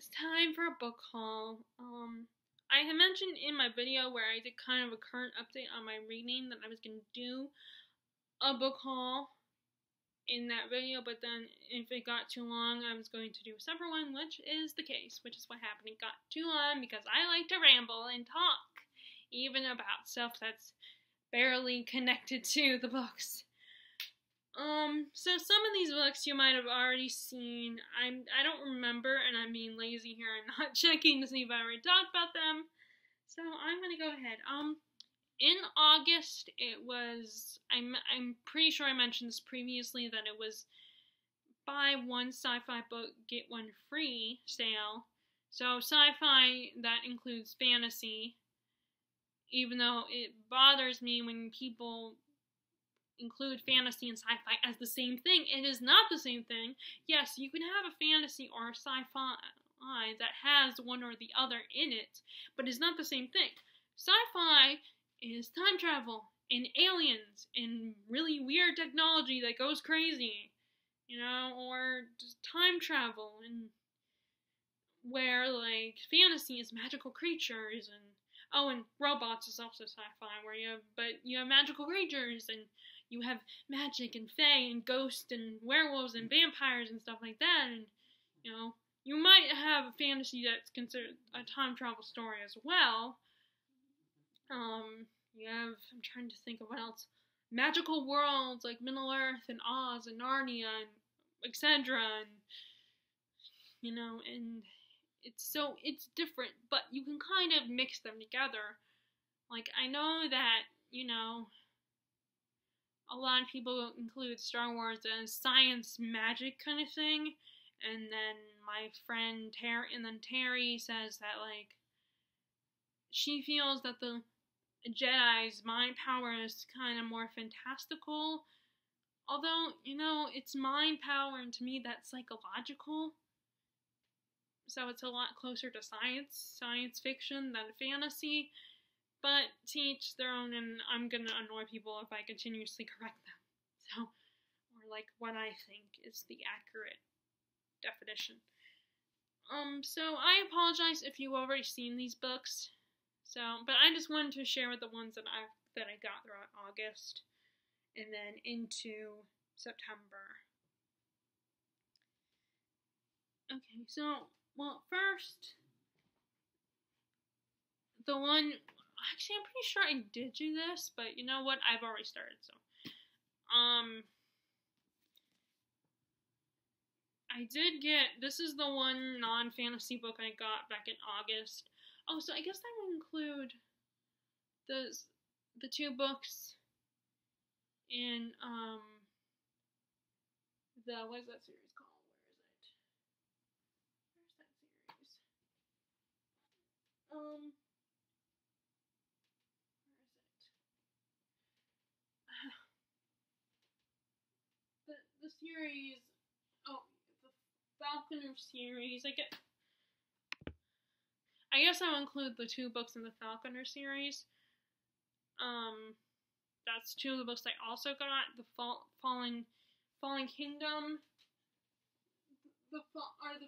it's time for a book haul. I had mentioned in my video where I did kind of a current update on my reading that I was going to do a book haul in that video, but then if it got too long, I was going to do a separate one, which is the case, which is what happened. It got too long because I like to ramble and talk, even about stuff that's barely connected to the books. So some of these books you might have already seen. I don't remember, and I'm being lazy here and not checking to see if I already talked about them. So I'm gonna go ahead. In August, it was. I'm pretty sure I mentioned this previously that it was buy one sci-fi book get one free sale. So sci-fi that includes fantasy. Even though it bothers me when people include fantasy and sci-fi as the same thing. It is not the same thing. Yes, you can have a fantasy or a sci-fi that has one or the other in it, but it's not the same thing. Sci-fi is time travel and aliens and really weird technology that goes crazy, or just time travel, and where like fantasy is magical creatures and robots is also sci-fi where you have magical creatures and you have magic and fae and ghosts and werewolves and vampires and stuff like that, and you might have a fantasy that's considered a time travel story as well. I'm trying to think of what else. Magical worlds like Middle Earth and Oz and Narnia and etc. And it's different, but you can kind of mix them together. Like, I know that, a lot of people include Star Wars as science magic kind of thing, and then my friend Terry says that, like, she feels that the Jedi's mind power is kind of more fantastical, although, it's mind power, and to me that's psychological, so it's a lot closer to science fiction than fantasy. But to each their own, and I'm gonna annoy people if I continuously correct them. So, or like what I think is the accurate definition. So I apologize if you've already seen these books. So, but I just wanted to share the ones that I got throughout August, and then into September. Okay, so first, the one. Actually, I'm pretty sure I did do this, but you know what? I've already started, so. I did get, this is the one non-fantasy book I got back in August. Oh, so I guess that would include the two books in, what is that series called? Where's that series? The series, the Falconer series. I guess I'll include the two books in the Falconer series. That's two of the books I also got. The Fallen Kingdom, the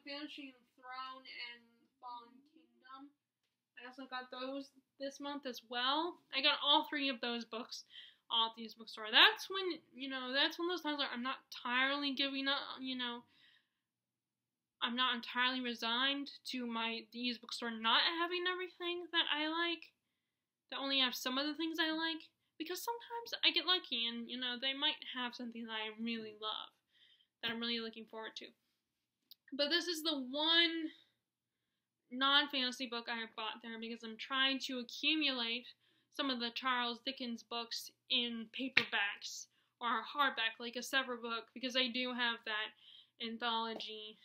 Vanishing Throne, and Fallen Kingdom. I also got those this month as well. I got all three of those books at these bookstores. That's when, that's one of those times where I'm not entirely giving up, I'm not entirely resigned to these bookstore not having everything that I like, that only have some of the things I like, because sometimes I get lucky and, they might have something that I really love, that I'm really looking forward to. But this is the one non-fantasy book I bought there because I'm trying to accumulate some of the Charles Dickens books in paperbacks or hardback, like a separate book, because I do have that anthology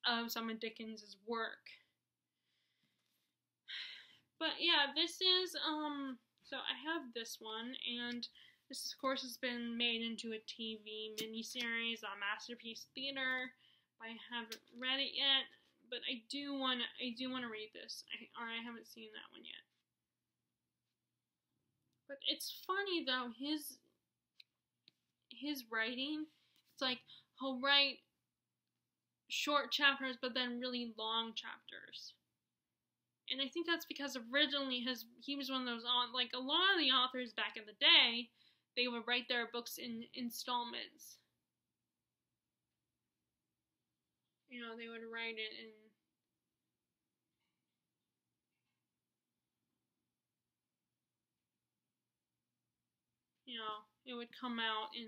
of some of Dickens' work. But yeah, this is, so I have this one, and this, of course, has been made into a TV miniseries on Masterpiece Theater. I haven't read it yet, but I do want to read this, I haven't seen that one yet. But it's funny though, his writing, it's like he'll write short chapters, but then really long chapters. And I think that's because originally he was one of those, like a lot of the authors back in the day, they would write their books in installments. You know, they would write it in, you know, it would come out in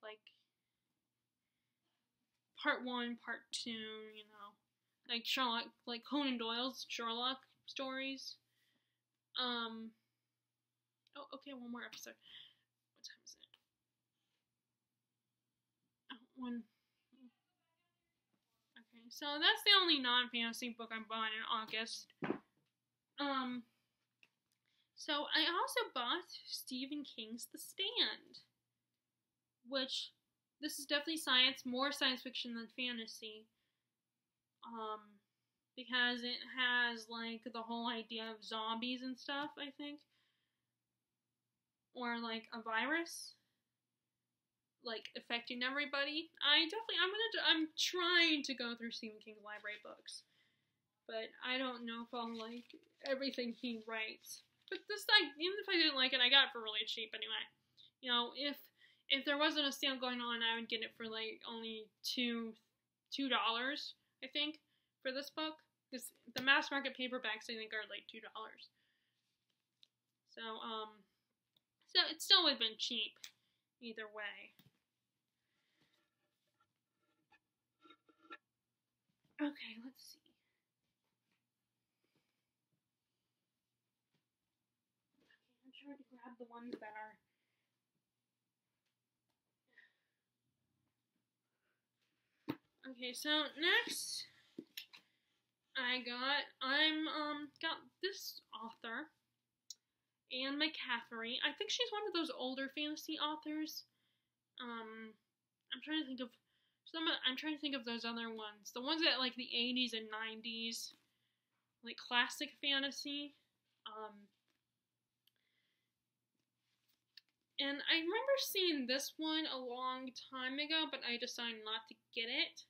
like part 1, part 2, you know, like Sherlock, like Conan Doyle's Sherlock stories. Oh, okay, one more episode. What time is it? Oh, one. Okay, so that's the only non-fantasy book I bought in August. So I also bought Stephen King's The Stand, which this is definitely more science fiction than fantasy. Because it has like the whole idea of zombies and stuff, I think. Or like a virus like affecting everybody. I'm trying to go through Stephen King's library books. But I don't know if I'll like everything he writes. But this, even if I didn't like it, I got it for really cheap anyway. You know, if there wasn't a sale going on, I would get it for like only $2, I think, for this book. Because the mass market paperbacks, I think, are like $2. So it still would have been cheap either way. Okay, let's see. I'm trying to grab the ones that are. Okay, so next I got this author, Anne McCaffrey. I think she's one of those older fantasy authors. I'm trying to think of those other ones. The ones that like the 80s and 90s, like classic fantasy. And I remember seeing this one a long time ago, but I decided not to get it.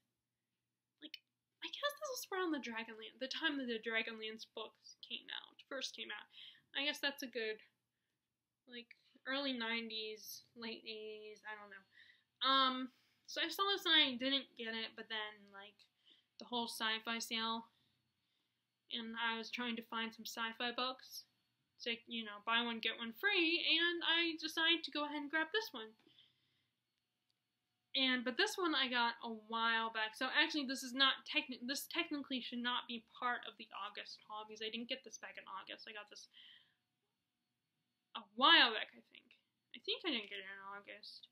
Like, I guess this was around the time that the Dragonlance books first came out. I guess that's a good, like, early 90s, late 80s, I don't know. So I saw this and I didn't get it, but then, like, the whole sci-fi sale, and I was trying to find some sci-fi books to, you know, buy one, get one free, and I decided to go ahead and grab this one. But this one I got a while back, so actually this technically should not be part of the August haul, because I didn't get this back in August. I got this a while back, I think. I didn't get it in August.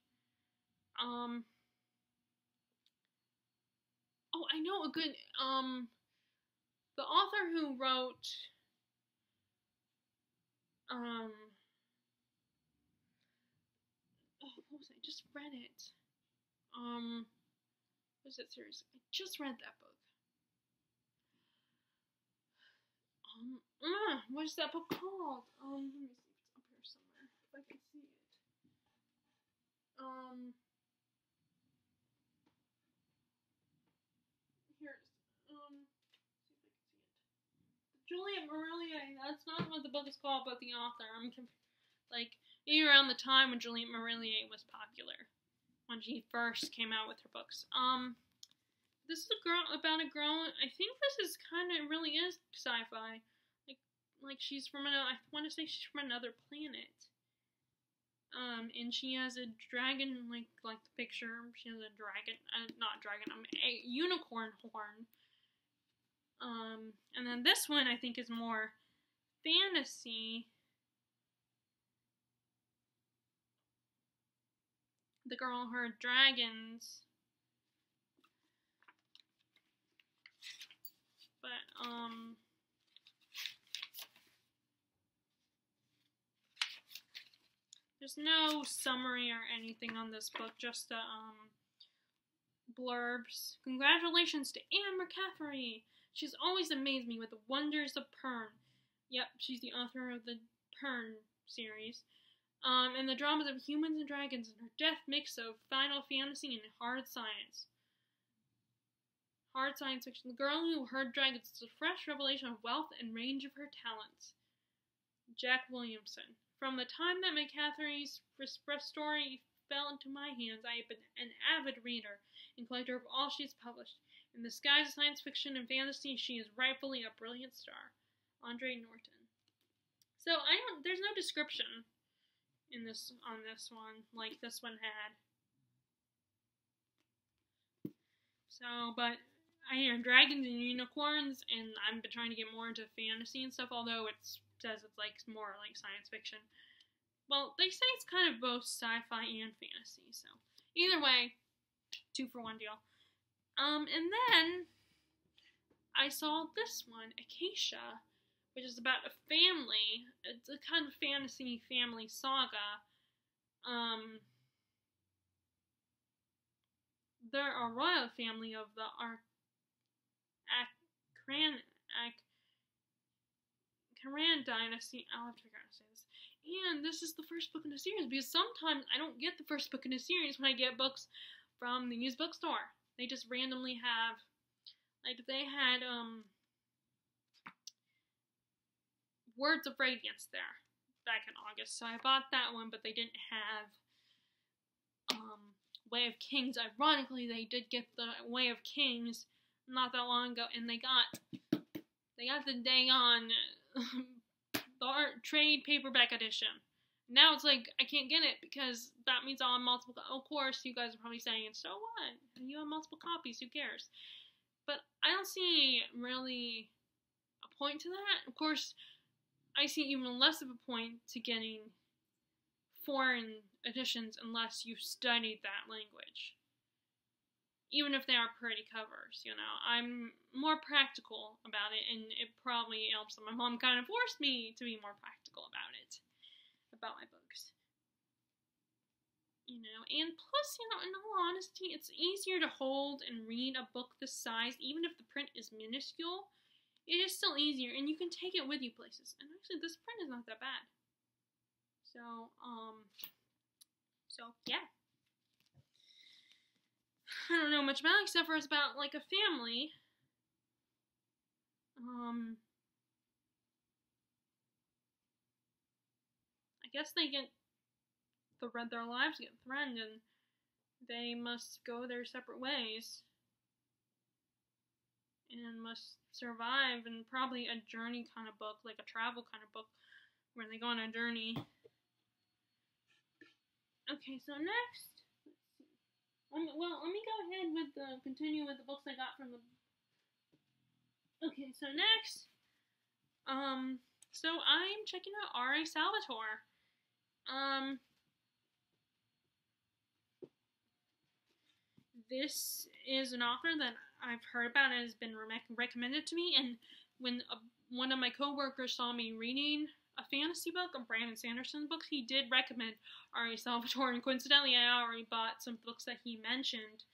Oh, I know a good, the author who wrote, what was it? I just read it. What was that series? I just read that book. What is that book called? Let me see if it's up here somewhere, if I can see it. Here it is. See if I can see it. Juliet Marillier. That's not what the book is called, but the author. Maybe around the time when Juliet Marillier was popular, when she first came out with her books. This is about a girl. I think this is really is sci-fi. Like she's from I want to say she's from another planet. And she has a dragon, like the picture. She has a dragon, a unicorn horn. And then this one I think is more fantasy. The girl heard dragons. But, there's no summary or anything on this book, just the, blurbs. Congratulations to Anne McCaffrey! She's always amazed me with the wonders of Pern. Yep, she's the author of the Pern series. And the dramas of humans and dragons, and her deft mix of Final Fantasy and hard science. Hard science fiction. The girl who heard dragons is a fresh revelation of wealth and range of her talents. Jack Williamson. From the time that McCaffrey's story fell into my hands, I have been an avid reader and collector of all she has published. In the skies of science fiction and fantasy, she is rightfully a brilliant star. Andre Norton. So there's no description on this one like this one had. So, but I hear dragons and unicorns, and I've been trying to get more into fantasy and stuff, although it says it's like more like science fiction. Well, they say it's kind of both sci-fi and fantasy, so either way, 2-for-1 deal. And then I saw this one, Acacia, which is about a family. It's a kind of fantasy family saga. They're a royal family of the Akran dynasty. I'll have to figure out how to say this. And this is the first book in the series, because sometimes I don't get the first book in the series when I get books from the used bookstore. They just randomly have, like, they had Words of Radiance there back in August, so I bought that one, but they didn't have Way of Kings. Ironically, they did get the Way of Kings not that long ago, and they got the dang on the art trade paperback edition. Now it's like I can't get it because that means I'll have multiple. Of course, you guys are probably saying, "So what? You have multiple copies. Who cares?" But I don't see really a point to that. Of course, I see even less of a point to getting foreign editions unless you studied that language. Even if they are pretty covers, you know. I'm more practical about it, and it probably helps that my mom kind of forced me to be more practical about it, about my books. You know, and plus, you know, in all honesty, it's easier to hold and read a book this size, even if the print is minuscule. It is still easier, and you can take it with you places. And actually, this print is not that bad. So yeah. I don't know much about it, except for it's about, like, a family. I guess they get their lives get threatened, and they must go their separate ways. And must survive, and probably a journey kind of book, like a travel kind of book, where they go on a journey. Okay, so next, let's see. Well, let me go ahead with continue with the books I got from the. Okay, so next, so I'm checking out R.A. Salvatore. This is an author that I've heard about and has been recommended to me, and when one of my coworkers saw me reading a fantasy book, a Brandon Sanderson book, he did recommend R.A. Salvatore, and coincidentally, I already bought some books that he mentioned.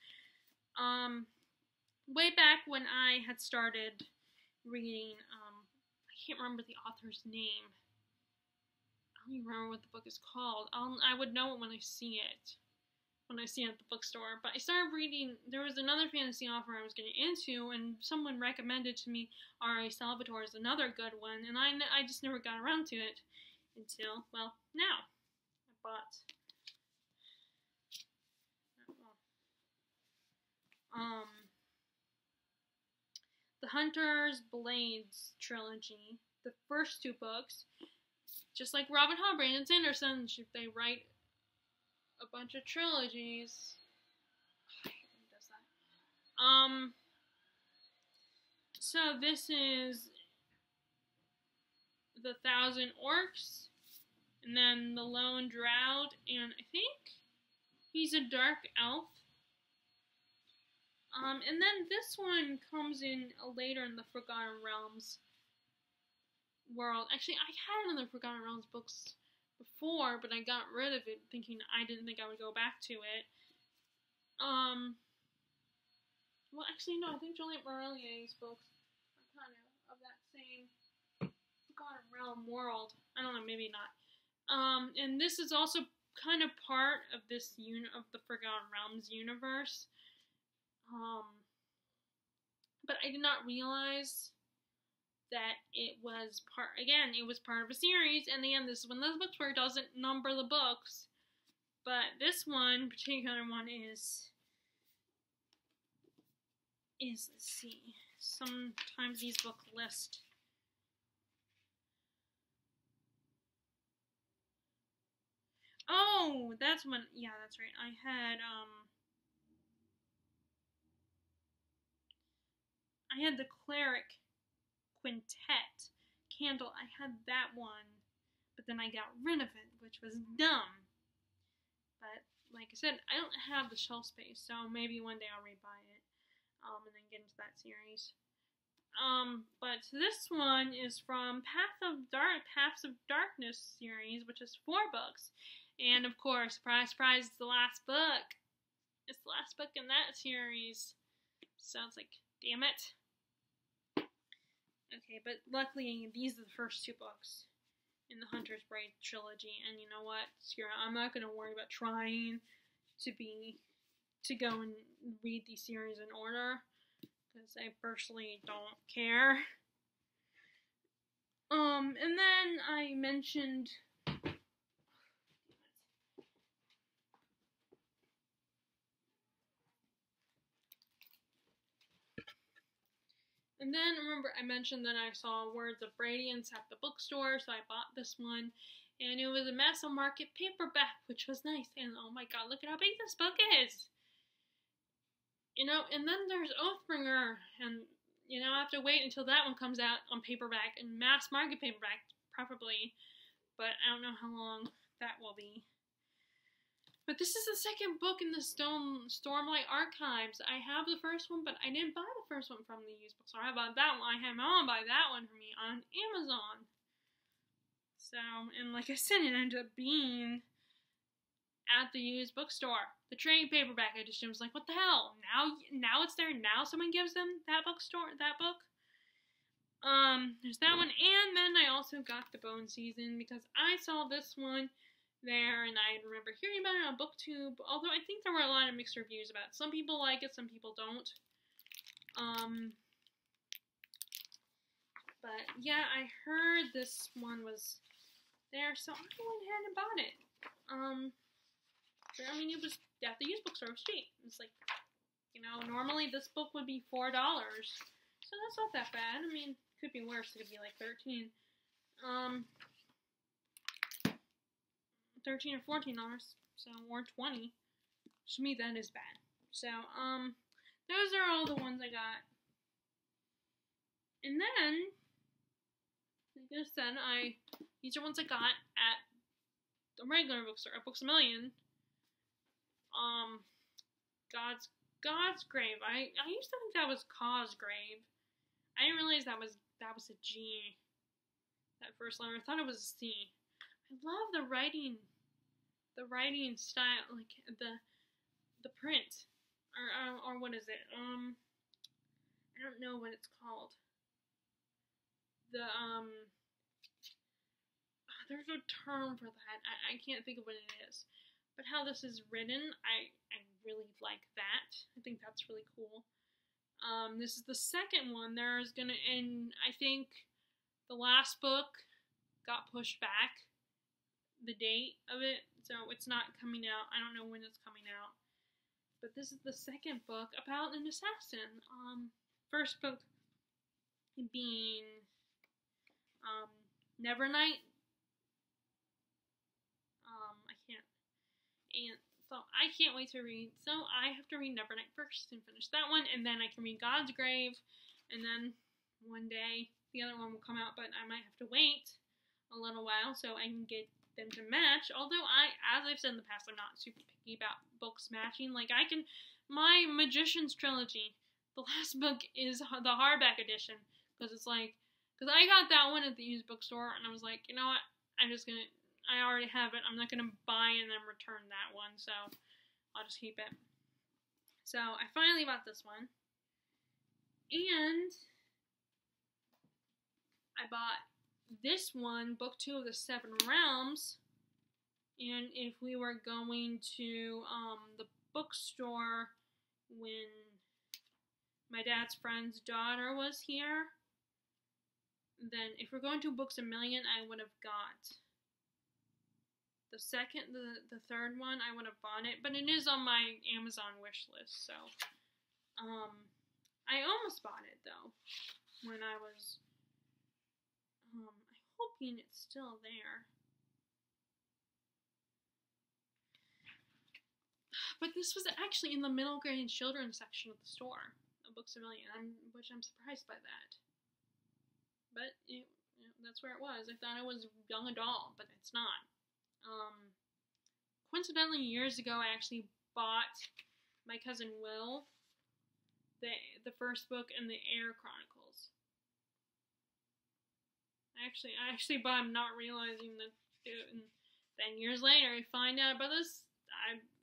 Way back when I had started reading, I can't remember the author's name. I don't even remember what the book is called. I would know it when I see it. When I see it at the bookstore. But I started reading, there was another fantasy author I was getting into, and someone recommended to me R.A. Salvatore is another good one, and I just never got around to it until, well, now. I bought the Hunter's Blades trilogy, the first two books, just like Robin Hood, Brandon Sanderson, they write a bunch of trilogies. Who does that? So this is the Thousand Orcs, and then the Lone Drought, and I think he's a dark elf. And then this one comes in later in the Forgotten Realms world. Actually, I had another Forgotten Realms books before, but I got rid of it thinking I didn't think I would go back to it. Well, actually, no, I think Juliette Marillier's books are kind of that same Forgotten Realm world. I don't know, maybe not. And this is also kind of part of this of the Forgotten Realms universe. I did not realize that it was part of a series, and again, this is one of those books where it doesn't number the books, but this particular one is let's see, sometimes these books list. Oh, that's one, yeah, that's right, I had the Cleric Quintet candle. I had that one, but then I got rid of it, which was dumb. But like I said, I don't have the shelf space, so maybe one day I'll rebuy it, and then get into that series. But this one is from Paths of Darkness series, which is 4 books, and of course, surprise, surprise, it's the last book. It's the last book in that series. Sounds like, damn it. Okay, but luckily these are the first 2 books in the Hunter's Braid trilogy, and you know what? I'm not gonna worry about trying to go and read these series in order, because I personally don't care. And then I mentioned remember I mentioned that I saw Words of Radiance at the bookstore, so I bought this one, and it was a Mass Market paperback, which was nice, and oh my god, look at how big this book is! You know, and then there's Oathbringer, and, you know, I have to wait until that one comes out on paperback, and Mass Market paperback, preferably, but I don't know how long that will be. But this is the second book in the Stormlight Archives. I have the first one, but I didn't buy the first one from the used bookstore. I bought that one. I had my mom buy that one for me on Amazon. So, and like I said, it ended up being at the used bookstore. The trade paperback edition was like, what the hell? Now it's there. Now someone gives them that book. There's that one, and then I also got the Bone Season because I saw this one there, and I remember hearing about it on BookTube, although I think there were a lot of mixed reviews about it. Some people like it, some people don't. But yeah, I heard this one was there, so I went ahead and bought it. I mean, it was at the used bookstore, it was cheap. It's like, you know, normally this book would be $4, so that's not that bad. I mean, it could be worse, it could be like $13. $13 or $14, so, or $20. To me, that is bad. So, those are all the ones I got. And then, like I said, these are ones I got at the regular bookstore, at Books A Million. God's Grave. I used to think that was Cosgrave. I didn't realize that was a G. That first letter. I thought it was a C. I love the writing style, like the print, or what is it? I don't know what it's called. There's a term for that. I can't think of what it is. But how this is written, I really like that. I think that's really cool. This is the second one. And I think the last book got pushed back, the date of it, so it's not coming out. I don't know when it's coming out. But this is the second book about an assassin. First book being Nevernight. I can't wait to read. So I have to read Nevernight first and finish that one, and then I can read God's Grave, and then one day the other one will come out, but I might have to wait a little while so I can get them to match. Although as I've said in the past, I'm not super picky about books matching. Like my Magician's Trilogy, the last book is the hardback edition, because I got that one at the used bookstore, and I was like, you know what, I already have it, I'm not gonna buy and then return that one, so I'll just keep it. So I finally bought this one, and I bought this one, book 2 of the Seven Realms, and if we were going to the bookstore when my dad's friend's daughter was here, then if we're going to Books A Million, I would have got the third one. I would have bought it, but it is on my Amazon wish list. So, I almost bought it though when I was. I'm hoping it's still there. But this was actually in the middle grade children's section of the store of Books A Million, which I'm surprised by that. But that's where it was. I thought it was young adult, but it's not. Coincidentally, years ago, I actually bought my cousin Will the first book in the Air Chronicles. I actually bought him not realizing that. And then years later, I find out about this.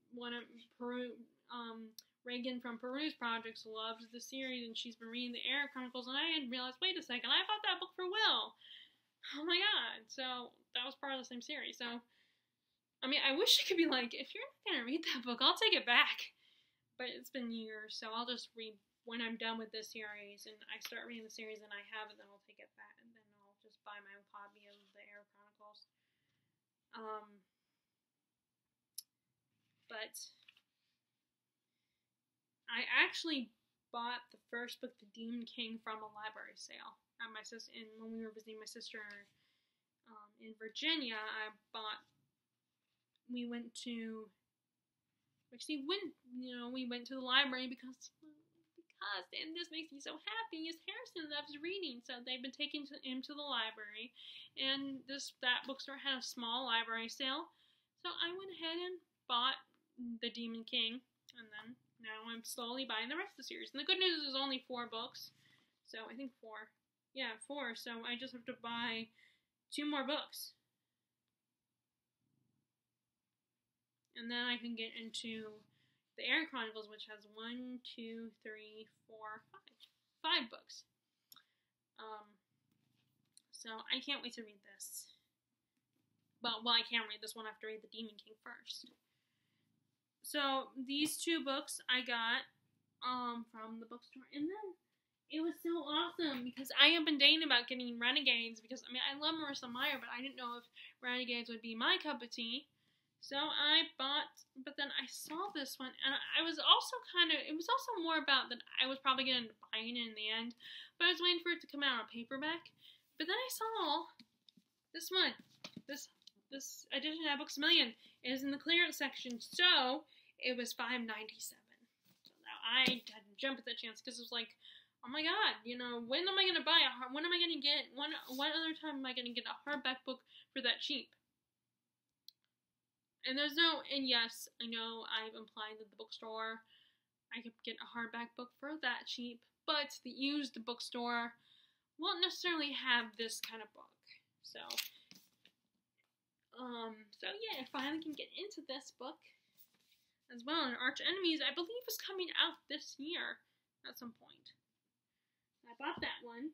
One of Reagan from Peru's Projects loves the series, and she's been reading the Air Chronicles, and I hadn't realized, wait a second, I bought that book for Will. Oh my god. So, that was part of the same series. So, I mean, I wish it could be like, if you're not going to read that book, I'll take it back. But it's been years, so I'll just read when I'm done with this series, and I start reading the series and I have it, then I'll take it back, and then I'll just buy my own copy of the Air Chronicles. But I actually bought the first book, The Demon King, from a library sale at my sister. And when we were visiting my sister in Virginia, we went to the library because, and this makes me so happy, is Harrison loves reading, so they've been taking him to the library, and that bookstore had a small library sale, so I went ahead and bought The Demon King, and then now I'm slowly buying the rest of the series. And the good news is there's only 4 books, so I think 4. Yeah, 4, so I just have to buy 2 more books. And then I can get into the Air Chronicles, which has 1, 2, 3, 4, 5 books. So I can't wait to read this. Well, I can't read this one. I have to read The Demon King first. So these 2 books I got from the bookstore, and then it was so awesome because I have been dating about getting Renegades because I love Marissa Meyer, but I didn't know if Renegades would be my cup of tea. So I bought, but then I saw this one, and I was also it was also more about that I was probably going to end up buying it in the end, but I was waiting for it to come out on paperback. But then I saw this one, this edition at Books A Million. It is in the clearance section, so it was $5.97. So now I had to jump at that chance because it was like, oh my god, when am I going to buy when am I going to get, what other time am I going to get a hardback book for that cheap? And yes, I know I've implied that the bookstore, I could get a hardback book for that cheap, but the used bookstore won't necessarily have this kind of book. So yeah, I finally can get into this book as well. And Arch Enemies, I believe, is coming out this year at some point. I bought that one.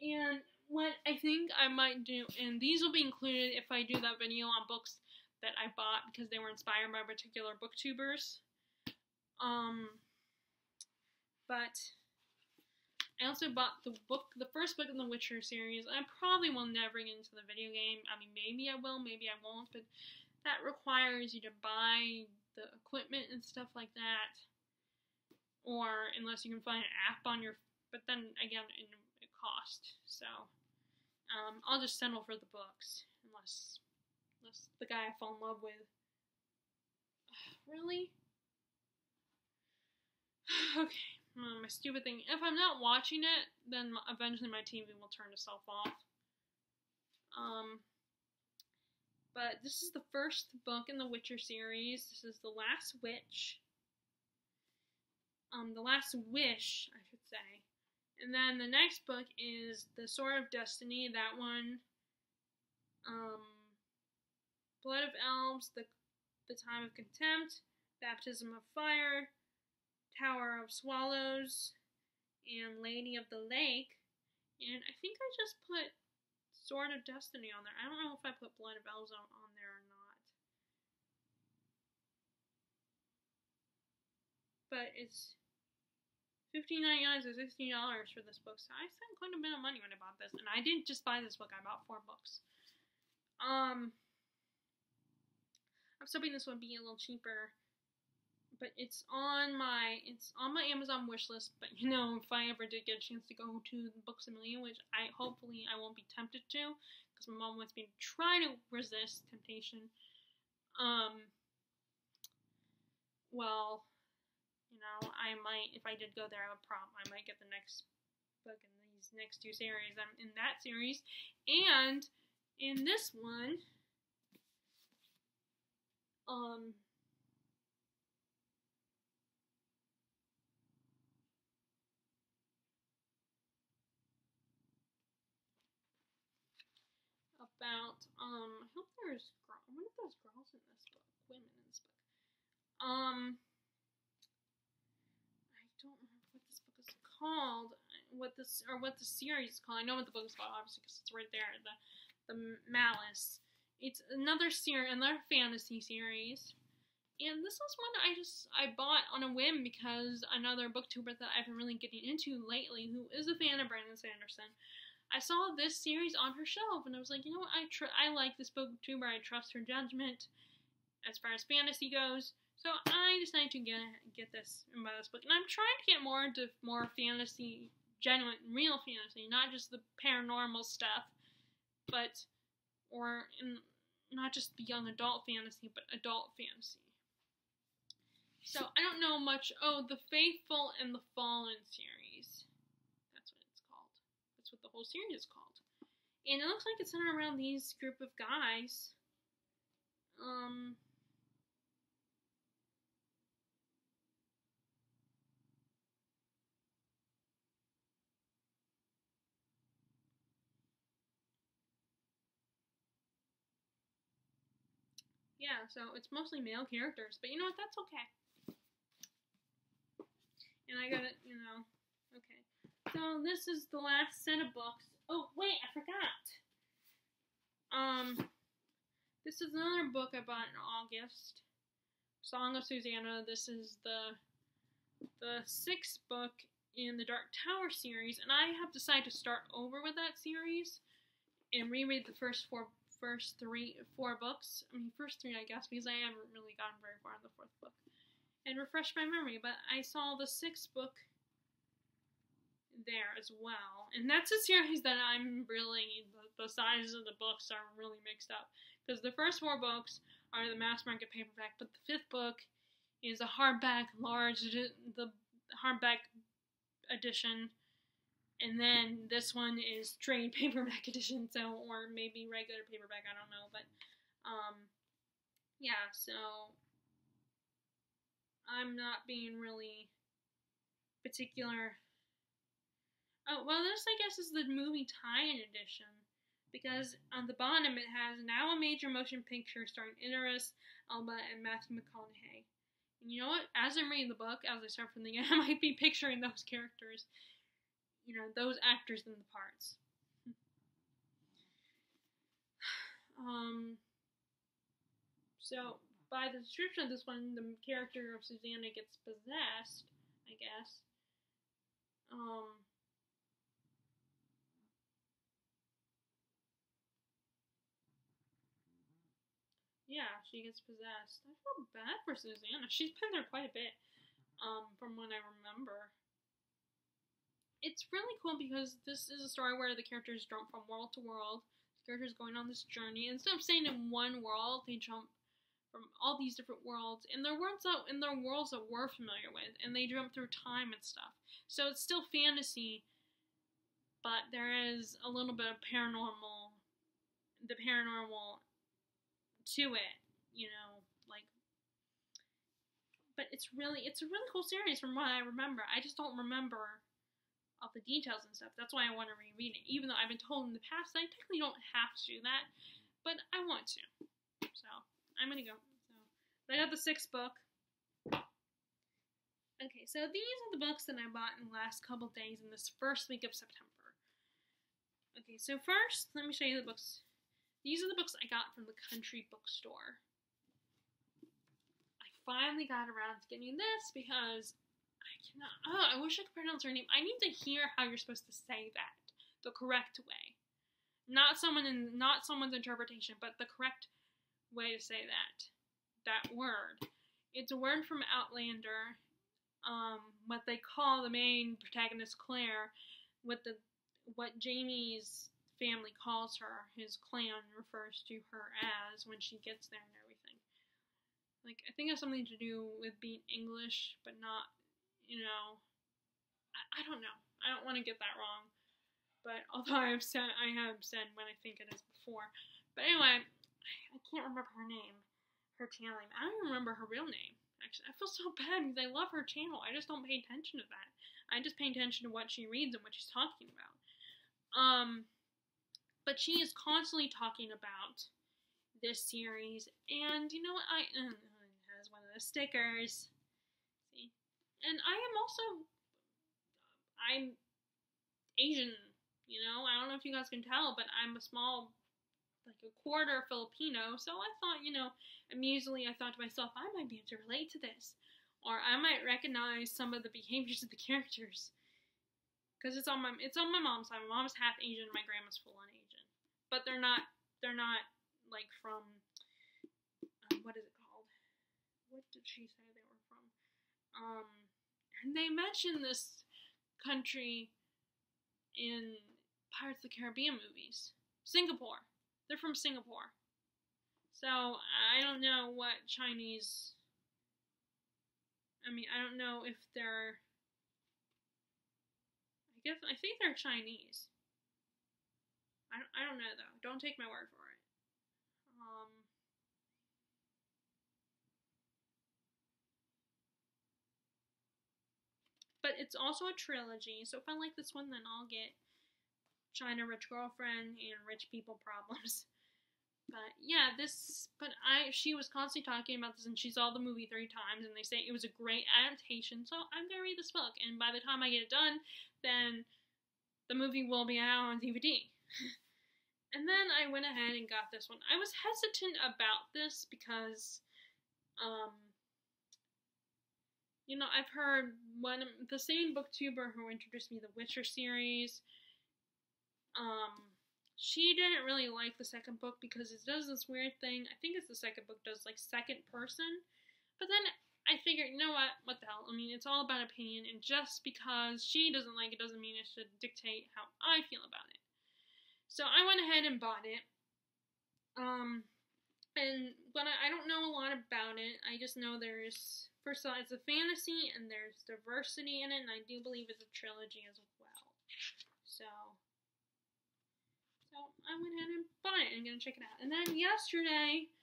And what I think I might do, and these will be included if I do that video on books that I bought because they were inspired by particular booktubers. But I also bought the first book in the Witcher series. I probably will never get into the video game. Maybe I will, maybe I won't, but that requires you to buy the equipment and stuff like that. Or unless you can find an app on your, but then again, it costs. So I'll just settle for the books, unless the guy I fall in love with. Really? Okay. My stupid thing. If I'm not watching it, then eventually my TV will turn itself off. But this is the first book in the Witcher series. This is The Last Witch. The Last Wish, I should say. And then the next book is The Sword of Destiny. That one. Blood of Elves, The Time of Contempt, Baptism of Fire, Tower of Swallows, and Lady of the Lake. And I think I just put Sword of Destiny on there. I don't know if I put Blood of Elves on there or not. but it's $15.99 to $16 for this book, so I spent quite a bit of money when I bought this, and I didn't just buy this book, I bought 4 books. I was hoping this would be a little cheaper, but it's on my Amazon wish list. But you know, if I ever did get a chance to go to Books A Million, which hopefully I won't be tempted to, because my mom wants me to try to resist temptation. Well, you know, I might, if I did go there, I might get the next book in these next 2 series. I'm in that series, and in this one, about, I hope there's, I wonder if there's girls in this book, women in this book. I don't remember what this book is called, what the series is called. I know what the book is called, obviously, because it's right there, the Malice. It's another fantasy series. And this was one I bought on a whim because another booktuber that I've been really getting into lately, who is a fan of Brandon Sanderson, I saw this series on her shelf, and I was like, you know what, I like this booktuber, I trust her judgment as far as fantasy goes, so I decided to get this and buy this book. And I'm trying to get more into more fantasy, genuine, real fantasy, not just the paranormal stuff, but, not just the young adult fantasy, but adult fantasy. So, I don't know much. Oh, The Faithful and the Fallen series. That's what it's called. That's what the whole series is called. And it looks like it's centered around these group of guys. Yeah, so it's mostly male characters, but you know what, that's okay. And I got it, you know, okay. So this is the last set of books. Oh, wait, I forgot. This is another book I bought in August. Song of Susanna. This is the 6th book in the Dark Tower series, and I have decided to start over with that series and reread the first 4 books. I mean, first 3, I guess, because I haven't really gotten very far in the 4th book. And refresh my memory, but I saw the 6th book there as well. And that's a series that I'm really, the sizes of the books are really mixed up. Because the first 4 books are the mass market paperback, but the 5th book is a hardback, the hardback edition. And then this one is trade paperback edition, so, or maybe regular paperback, I don't know, but, yeah, so, I'm not being really particular. Oh, well, this, I guess, is the movie tie-in edition, because on the bottom it has now a major motion picture starring Idris Elba and Matthew McConaughey. And you know what? As I'm reading the book, as I start from the end, I might be picturing those characters, you know, those actors in the parts. So, by the description of this one, the character of Susanna gets possessed, I guess. Yeah, she gets possessed. I feel bad for Susanna. She's been there quite a bit, from what I remember. It's really cool because this is a story where the characters jump from world to world. The characters going on this journey. Instead of staying in one world, they jump from all these different worlds, and they're worlds that we're familiar with, and they jump through time and stuff. So it's still fantasy, but there is a little bit of paranormal to it, you know, like. But it's a really cool series from what I remember. I just don't remember all the details and stuff. That's why I want to reread it, even though I've been told in the past that I technically don't have to do that, but I want to. So I'm gonna go. So I got the 6th book. Okay, so these are the books that I bought in the last couple days in this first week of September. Okay, so first, let me show you the books. These are the books I got from the country bookstore. I finally got around to getting this because I wish I could pronounce her name. I need to hear how you're supposed to say that the correct way. Not someone's interpretation, but the correct way to say that word. It's a word from Outlander. What they call the main protagonist, Claire, what Jamie's family calls her, his clan refers to her as when she gets there and everything. Like, I think it has something to do with being English, but not, I don't know. I don't want to get that wrong. But although I have said when I think it is before. But anyway, I can't remember her name, her channel name. I don't even remember her real name. Actually, I feel so bad because I love her channel. I just don't pay attention to that. I just pay attention to what she reads and what she's talking about. But she is constantly talking about this series, and you know what? It has one of the stickers. See, and I'm Asian. I don't know if you guys can tell, but I'm a small, like a quarter Filipino. So I thought, immediately I thought to myself, I might be able to relate to this, or I might recognize some of the behaviors of the characters. Because it's on my mom's side. My mom's half Asian, my grandma's full on Asian. But they're not like from, what is it called? What did she say they were from? And they mentioned this country in Pirates of the Caribbean movies. Singapore. They're from Singapore. So, I don't know what Chinese, I don't know if they're, I think they're Chinese. I don't know though. Don't take my word for it. But it's also a trilogy, so if I like this one, then I'll get China Rich Girlfriend and Rich People Problems. But yeah, she was constantly talking about this, and she saw the movie 3 times, and they say it was a great adaptation, so I'm gonna read this book, and by the time I get it done, then the movie will be out on DVD. And then I went ahead and got this one. I was hesitant about this because, I've heard the same booktuber who introduced me to the Witcher series, she didn't really like the second book because it does this weird thing. I think it's the second book does like second person. But then I figured, you know what the hell? It's all about opinion, and just because she doesn't like it doesn't mean it should dictate how I feel about it. So I went ahead and bought it. But I don't know a lot about it. I just know first of all, it's a fantasy, and there's diversity in it, and I do believe it's a trilogy as well. So I went ahead and bought it, and I'm gonna check it out. And then yesterday,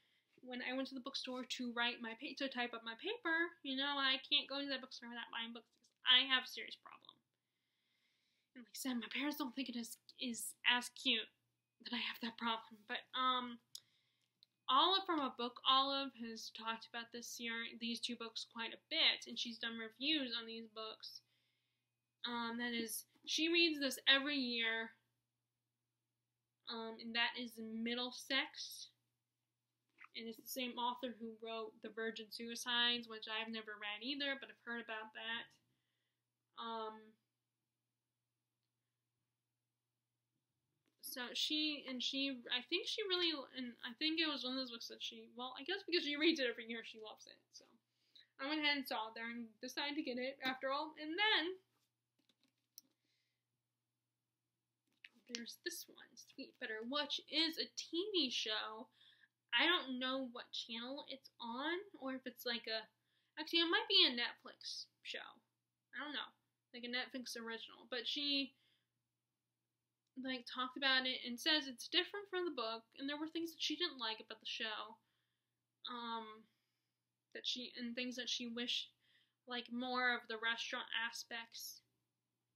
when I went to the bookstore to type up my paper, I can't go to that bookstore without buying books because I have a serious problem. And like I said, my parents don't think it is as cute that I have that problem. But Olive from a Book Olive has talked about these 2 books quite a bit, and she's done reviews on these books. That is, she reads this every year. And that is Middlesex. And it's the same author who wrote The Virgin Suicides, which I've never read either, but I've heard about that. I think it was one of those books that I guess because she reads it every year, she loves it. So I went ahead and saw it there and decided to get it after all. And then there's this one, Sweet Better, which is a TV show. I don't know what channel it's on, or if it's actually it might be a Netflix show. I don't know, like a Netflix original. But she talked about it and says it's different from the book, and there were things that she didn't like about the show. Things that she wished, more of the restaurant aspects,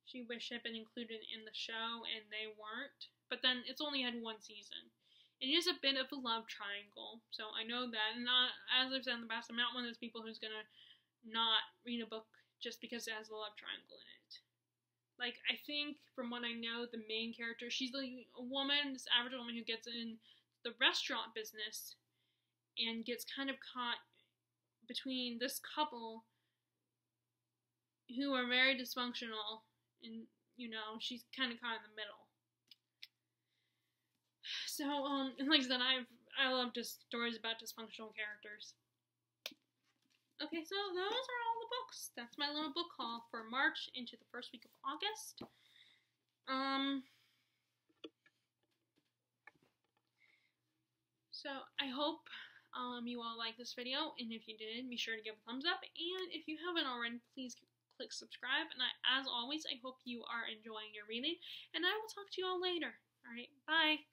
she wished had been included in the show, and they weren't. But then it's only had 1 season. It is a bit of a love triangle, so I know that. And as I've said in the past, I'm not one of those people who's gonna not read a book just because it has a love triangle in it. I think from what I know, the main character, she's a woman, this average woman who gets in the restaurant business and gets kind of caught between this couple who are very dysfunctional, and she's kind of caught in the middle. So and like I said, I love just stories about dysfunctional characters. Okay, so those are all the books. That's my little book haul for March into the first week of August. So I hope you all like this video, and if you did, be sure to give a thumbs up, and if you haven't already, please click subscribe, and as always, I hope you are enjoying your reading, and I will talk to you all later. Alright, bye!